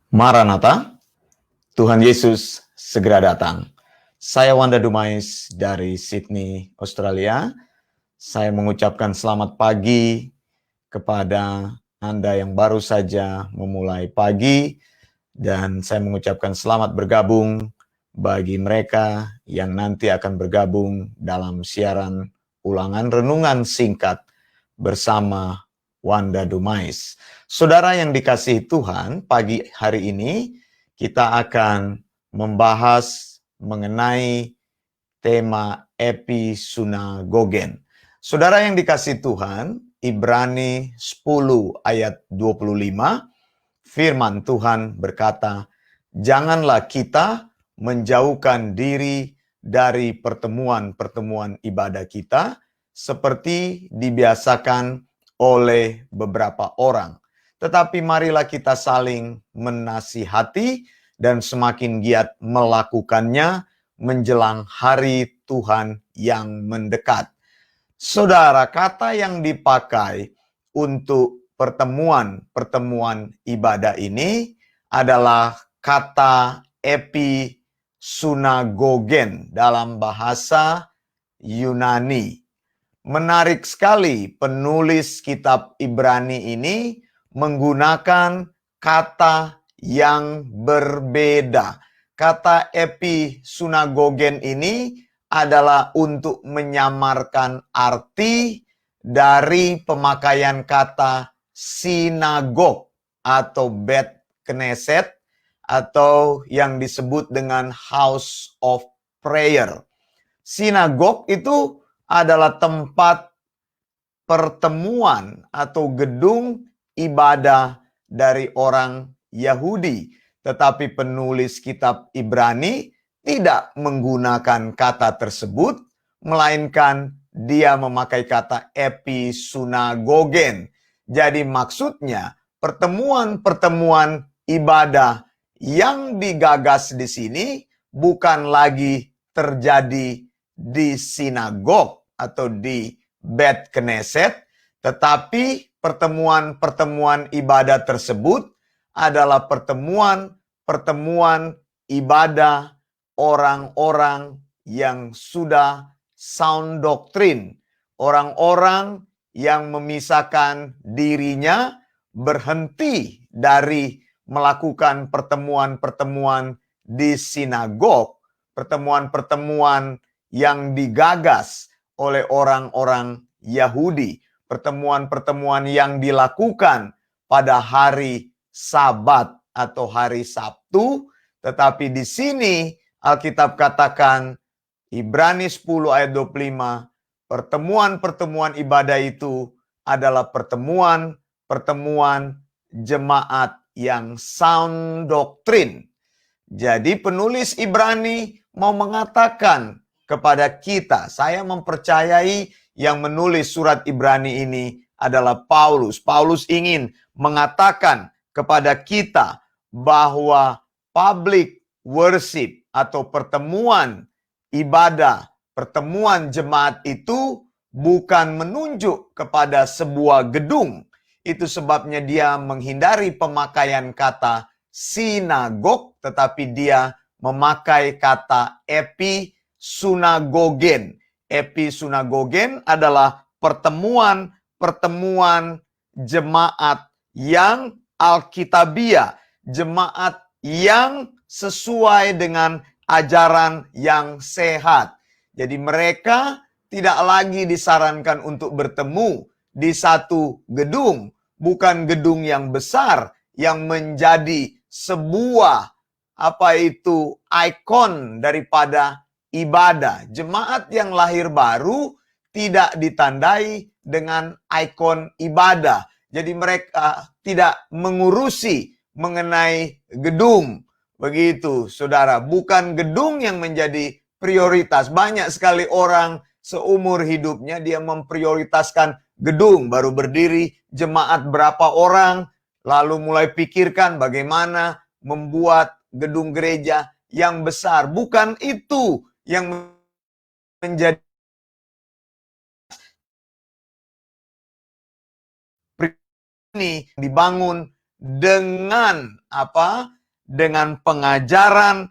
Maranatha, Tuhan Yesus segera datang. Saya Wanda Dumais dari Sydney, Australia. Saya mengucapkan selamat pagi kepada Anda yang baru saja memulai pagi, dan saya mengucapkan selamat bergabung bagi mereka yang nanti akan bergabung dalam siaran ulangan renungan singkat bersama Wanda Dumais. Saudara yang dikasihi Tuhan, pagi hari ini kita akan membahas mengenai tema Episunagogen. Saudara yang dikasihi Tuhan, Ibrani 10 ayat 25, firman Tuhan berkata, "Janganlah kita menjauhkan diri dari pertemuan-pertemuan ibadah kita, seperti dibiasakan oleh beberapa orang. Tetapi marilah kita saling menasihati dan semakin giat melakukannya menjelang hari Tuhan yang mendekat." Saudara, kata yang dipakai untuk pertemuan-pertemuan ibadah ini adalah kata episunagogen dalam bahasa Yunani. Menarik sekali, penulis kitab Ibrani ini menggunakan kata yang berbeda. Kata episunagogen ini adalah untuk menyamarkan arti dari pemakaian kata sinagog atau Bet Knesset atau yang disebut dengan House of Prayer. Sinagog itu adalah tempat pertemuan atau gedung ibadah dari orang Yahudi. Tetapi penulis kitab Ibrani tidak menggunakan kata tersebut, melainkan dia memakai kata episunagogen. Jadi maksudnya pertemuan-pertemuan ibadah yang digagas di sini bukan lagi terjadi di sinagog atau di Bet Knesset, tetapi pertemuan-pertemuan ibadah tersebut adalah pertemuan-pertemuan ibadah orang-orang yang sudah sound doktrin, orang-orang yang memisahkan dirinya, berhenti dari melakukan pertemuan-pertemuan di sinagog, pertemuan-pertemuan yang digagas oleh orang-orang Yahudi, pertemuan-pertemuan yang dilakukan pada hari Sabat atau hari Sabtu. Tetapi di sini Alkitab katakan, Ibrani 10 ayat 25, pertemuan-pertemuan ibadah itu adalah pertemuan-pertemuan jemaat yang sound doktrin. Jadi penulis Ibrani mau mengatakan kepada kita, saya mempercayai yang menulis surat Ibrani ini adalah Paulus. Paulus ingin mengatakan kepada kita bahwa public worship atau pertemuan ibadah, pertemuan jemaat itu bukan menunjuk kepada sebuah gedung. Itu sebabnya dia menghindari pemakaian kata sinagog, tetapi dia memakai kata episunagogen. Episunagogen adalah pertemuan-pertemuan jemaat yang alkitabiah, jemaat yang sesuai dengan ajaran yang sehat. Jadi mereka tidak lagi disarankan untuk bertemu di satu gedung, bukan gedung yang besar yang menjadi sebuah ikon daripada ibadah. Jemaat yang lahir baru tidak ditandai dengan ikon ibadah. Jadi mereka tidak mengurusi mengenai gedung. Begitu, saudara. Bukan gedung yang menjadi prioritas. Banyak sekali orang seumur hidupnya dia memprioritaskan gedung. Baru berdiri, jemaat berapa orang, lalu mulai pikirkan bagaimana membuat gedung gereja yang besar. Bukan itu yang menjadi ini dibangun dengan dengan pengajaran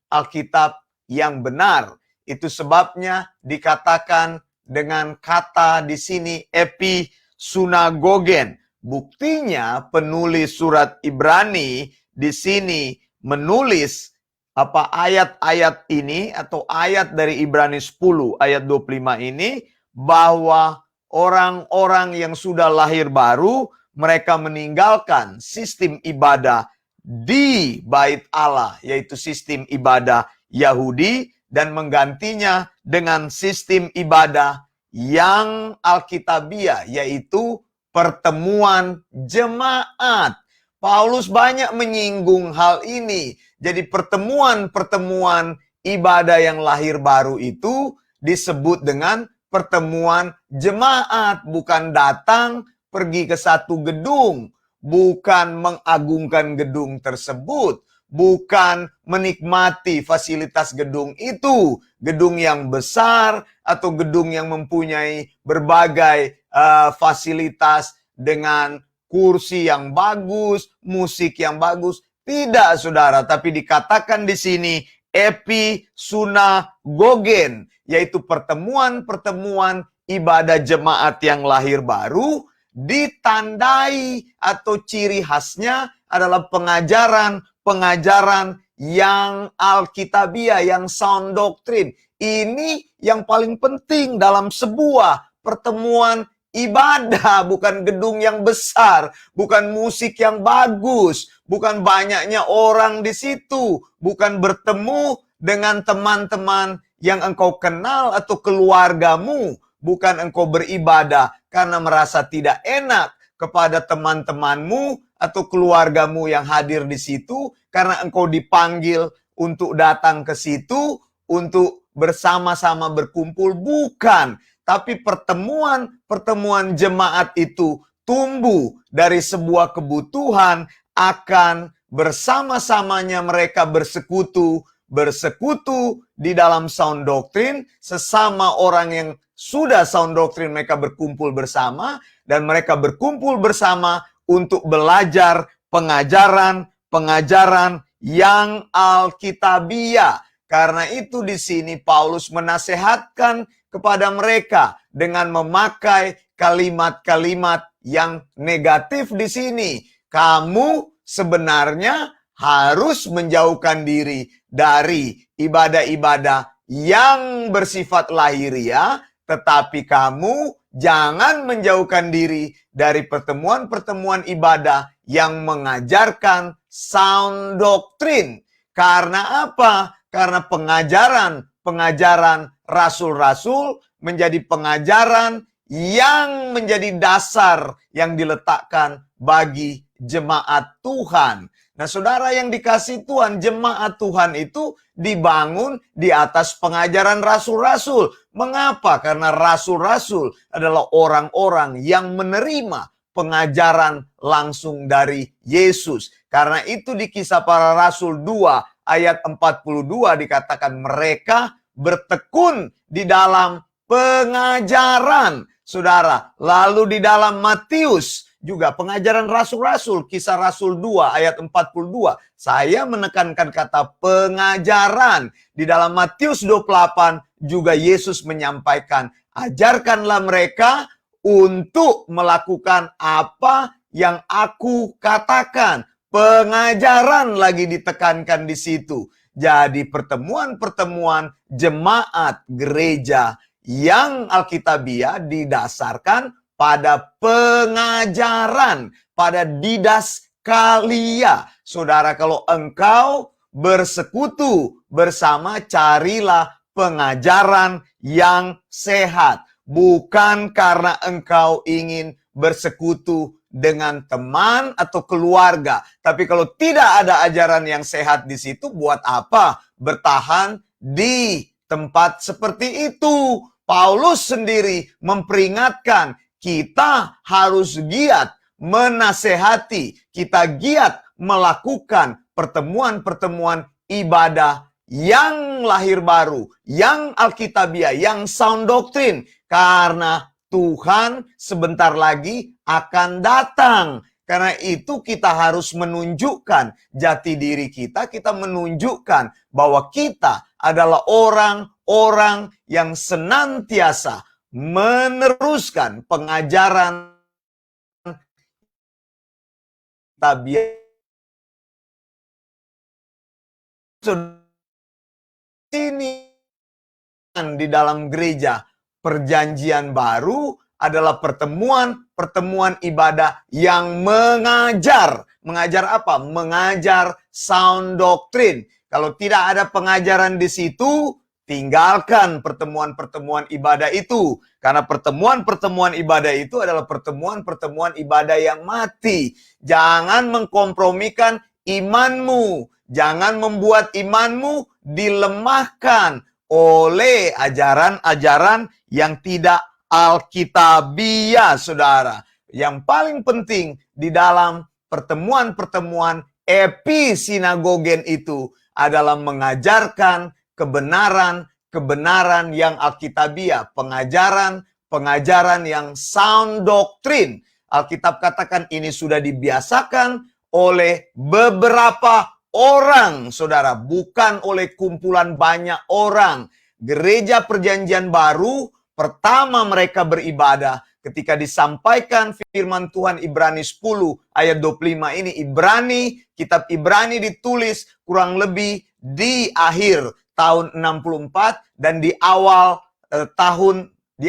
Alkitab yang benar. Itu sebabnya dikatakan dengan kata di sini episunagogen. Buktinya penulis surat Ibrani di sini menulis ayat-ayat ini atau ayat dari Ibrani 10 ayat 25 ini, bahwa orang-orang yang sudah lahir baru, mereka meninggalkan sistem ibadah di bait Allah, yaitu sistem ibadah Yahudi, dan menggantinya dengan sistem ibadah yang Alkitabiah, yaitu pertemuan jemaat. Paulus banyak menyinggung hal ini. Jadi pertemuan-pertemuan ibadah yang lahir baru itu disebut dengan pertemuan jemaat, bukan datang pergi ke satu gedung, bukan mengagungkan gedung tersebut, bukan menikmati fasilitas gedung itu, gedung yang besar atau gedung yang mempunyai berbagai fasilitas dengan kursi yang bagus, musik yang bagus. Tidak, saudara, tapi dikatakan di sini episunagogen, yaitu pertemuan-pertemuan ibadah jemaat yang lahir baru, ditandai atau ciri khasnya adalah pengajaran yang Alkitabiah, yang sound doctrine. Ini yang paling penting dalam sebuah pertemuan ibadah, bukan gedung yang besar, bukan musik yang bagus, bukan banyaknya orang di situ, bukan bertemu dengan teman-teman yang engkau kenal atau keluargamu, bukan engkau beribadah karena merasa tidak enak kepada teman-temanmu atau keluargamu yang hadir di situ, karena engkau dipanggil untuk datang ke situ untuk bersama-sama berkumpul, bukan. Tapi pertemuan jemaat itu tumbuh dari sebuah kebutuhan akan bersama-samanya mereka bersekutu di dalam sound doctrine, sesama orang yang sudah sound doctrine mereka berkumpul bersama, dan mereka berkumpul bersama untuk belajar pengajaran yang Alkitabiah. Karena itu di sini Paulus menasehatkan kepada mereka dengan memakai kalimat-kalimat yang negatif di sini. Kamu sebenarnya harus menjauhkan diri dari ibadah-ibadah yang bersifat lahiriah, tetapi kamu jangan menjauhkan diri dari pertemuan-pertemuan ibadah yang mengajarkan sound doctrine. Karena apa? Karena pengajaran rasul-rasul menjadi pengajaran yang menjadi dasar yang diletakkan bagi jemaat Tuhan. Nah, saudara yang dikasihi Tuhan, jemaat Tuhan itu dibangun di atas pengajaran rasul-rasul. Mengapa? Karena rasul-rasul adalah orang-orang yang menerima pengajaran langsung dari Yesus. Karena itu di Kisah Para Rasul 2 ayat 42 dikatakan mereka bertekun di dalam pengajaran. Saudara, lalu di dalam Matius juga pengajaran rasul-rasul, Kisah Rasul 2 ayat 42. Saya menekankan kata pengajaran. Di dalam Matius 28 juga Yesus menyampaikan, ajarkanlah mereka untuk melakukan apa yang aku katakan. Pengajaran lagi ditekankan di situ. Jadi pertemuan-pertemuan jemaat gereja yang Alkitabiah didasarkan pada pengajaran, pada didaskalia. Saudara, kalau engkau bersekutu bersama, carilah pengajaran yang sehat. Bukan karena engkau ingin bersekutu dengan teman atau keluarga. Tapi kalau tidak ada ajaran yang sehat di situ, buat apa bertahan di tempat seperti itu? Paulus sendiri memperingatkan, kita harus giat menasehati, kita giat melakukan pertemuan-pertemuan ibadah yang lahir baru, yang Alkitabiah, yang sound doctrine. Karena Tuhan sebentar lagi akan datang. Karena itu kita harus menunjukkan jati diri kita menunjukkan bahwa kita adalah orang-orang yang senantiasa meneruskan pengajaran tabiat ini di dalam gereja perjanjian baru adalah pertemuan ibadah yang mengajar. Mengajar apa? Mengajar sound doctrine. Kalau tidak ada pengajaran di situ, tinggalkan pertemuan-pertemuan ibadah itu. Karena pertemuan-pertemuan ibadah itu adalah pertemuan-pertemuan ibadah yang mati. Jangan mengkompromikan imanmu. Jangan membuat imanmu dilemahkan oleh ajaran-ajaran yang tidak alkitabiah, saudara. Yang paling penting di dalam pertemuan-pertemuan episinagogen itu adalah mengajarkan kebenaran yang alkitabiah, pengajaran yang sound doctrine. Alkitab katakan ini sudah dibiasakan oleh beberapa orang, saudara, bukan oleh kumpulan banyak orang. Gereja perjanjian baru, pertama mereka beribadah ketika disampaikan firman Tuhan Ibrani 10 ayat 25 ini. Kitab Ibrani ditulis kurang lebih di akhir tahun 64 dan di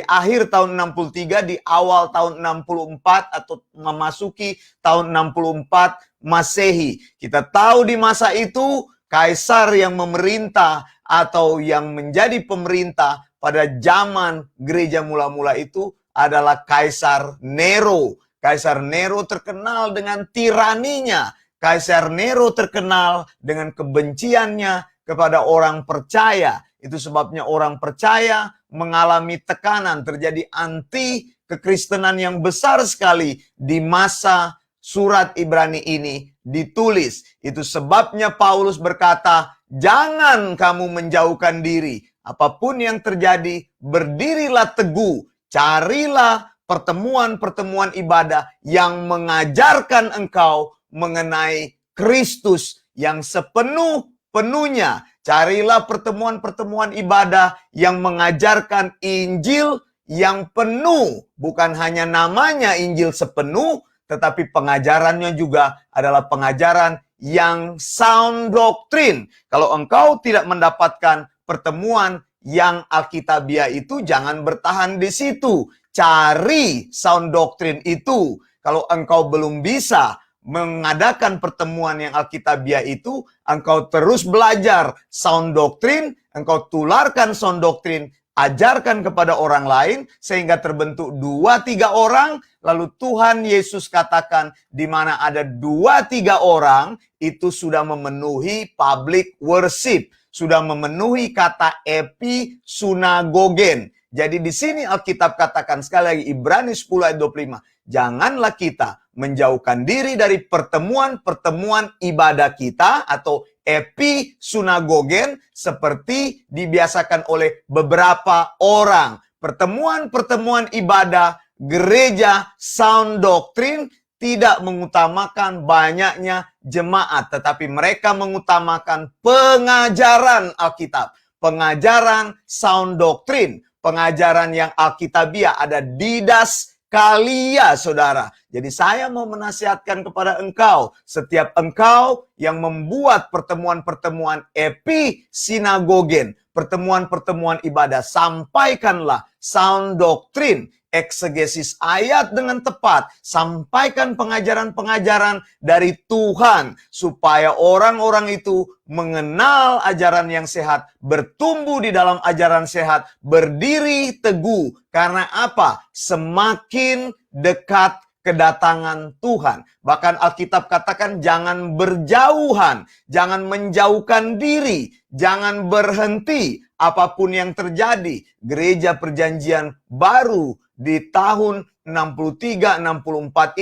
akhir tahun 63, di awal tahun 64 atau memasuki tahun 64 Masehi. Kita tahu di masa itu kaisar yang memerintah atau yang menjadi pemerintah pada zaman gereja mula-mula itu adalah Kaisar Nero. Kaisar Nero terkenal dengan tiraninya. Kaisar Nero terkenal dengan kebenciannya kepada orang percaya. Itu sebabnya orang percaya mengalami tekanan, terjadi anti kekristenan yang besar sekali di masa surat Ibrani ini ditulis. Itu sebabnya Paulus berkata, jangan kamu menjauhkan diri. Apapun yang terjadi, berdirilah teguh. Carilah pertemuan-pertemuan ibadah yang mengajarkan engkau mengenai Kristus yang sepenuh-penuhnya. Carilah pertemuan-pertemuan ibadah yang mengajarkan Injil yang penuh. Bukan hanya namanya Injil sepenuh, tetapi pengajarannya juga adalah pengajaran yang sound doctrine. Kalau engkau tidak mendapatkan pertemuan yang alkitabiah itu, jangan bertahan di situ. Cari sound doctrine itu. Kalau engkau belum bisa mengadakan pertemuan yang alkitabiah itu, engkau terus belajar sound doctrine, engkau tularkan sound doctrine, ajarkan kepada orang lain, sehingga terbentuk 2-3 orang, lalu Tuhan Yesus katakan, di mana ada 2-3 orang, itu sudah memenuhi public worship, sudah memenuhi kata episinagogen. Jadi di sini Alkitab katakan sekali lagi, Ibrani 10 ayat 25, janganlah kita menjauhkan diri dari pertemuan-pertemuan ibadah kita atau episinagogen seperti dibiasakan oleh beberapa orang. Pertemuan-pertemuan ibadah gereja sound doctrine tidak mengutamakan banyaknya jemaat, tetapi mereka mengutamakan pengajaran Alkitab, pengajaran sound doctrine, pengajaran yang alkitabiah, ada didaskalia, saudara. Jadi saya mau menasihatkan kepada engkau, setiap engkau yang membuat pertemuan-pertemuan episinagogen, pertemuan-pertemuan ibadah, sampaikanlah sound doctrine, eksegesis ayat dengan tepat, sampaikan pengajaran-pengajaran dari Tuhan, supaya orang-orang itu mengenal ajaran yang sehat, bertumbuh di dalam ajaran sehat, berdiri teguh. Karena apa? Semakin dekat kedatangan Tuhan. Bahkan Alkitab katakan jangan berjauhan, jangan menjauhkan diri, jangan berhenti apapun yang terjadi. Gereja perjanjian baru di tahun 63-64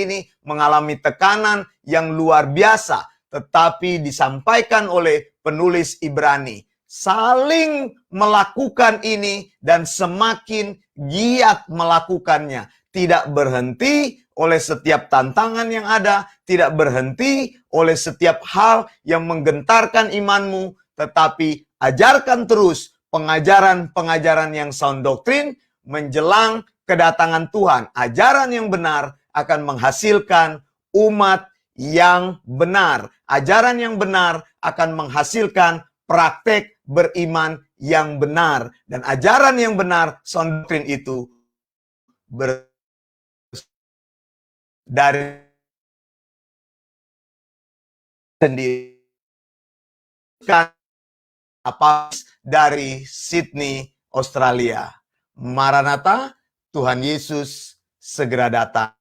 ini mengalami tekanan yang luar biasa, tetapi disampaikan oleh penulis Ibrani. saling melakukan ini dan semakin giat melakukannya. Tidak berhenti oleh setiap tantangan yang ada, tidak berhenti oleh setiap hal yang menggentarkan imanmu, tetapi ajarkan terus pengajaran-pengajaran yang sound doctrine menjelang kedatangan Tuhan. Ajaran yang benar akan menghasilkan umat yang benar. Ajaran yang benar akan menghasilkan praktek beriman yang benar. Dan ajaran yang benar, sound doctrine itu dari sendiri apa dari Sydney, Australia. Maranatha, Tuhan Yesus segera datang.